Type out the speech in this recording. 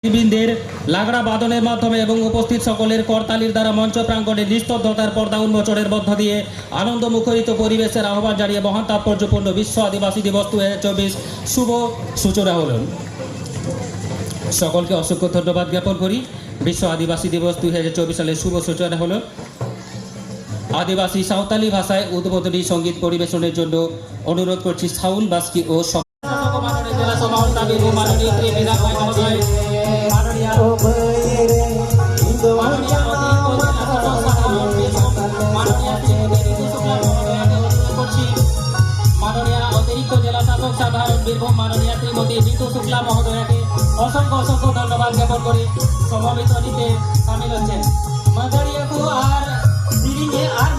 বৃন্দের লাগড়া বাদনের মাধ্যমে এবং উপস্থিত সকলের করতালির দ্বারা মঞ্চ প্রাঙ্গণে নিস্তব্ধতার পর্দা উন্মোচনের মধ্য দিয়ে আনন্দ মুখরিত পরিবেশের আহ্বান জানিয়ে মহান তাৎপর্যপূর্ণ বিশ্ব আদিবাসী দিবস 2024 শুভ সূচনা হল। সকলকে অসংখ্য ধন্যবাদ জ্ঞাপন করি। বিশ্ব আদিবাসী দিবস 2024 সালের শুভ সূচনা হলো। আদিবাসী সাঁওতালি ভাষায় উদ্বোধনী সঙ্গীত পরিবেশনের জন্য অনুরোধ করছি সাউল বাস্কি ও জেলা সমাহর্তা বীরভূম মাননীয় শ্রী বিধান মহোদয়, মাননীয় অতিরিক্ত জেলা শাসক সাধারণ বীরভূম মাননীয় শ্রীমতী ঋতু শুক্লা মহোদয়াকে অসংখ্য অসংখ্য ধন্যবাদ জ্ঞাপন করে সমবেত নিতে সামিল হচ্ছেন। মাদারিয়াকু আর সিরিঞ্জে আর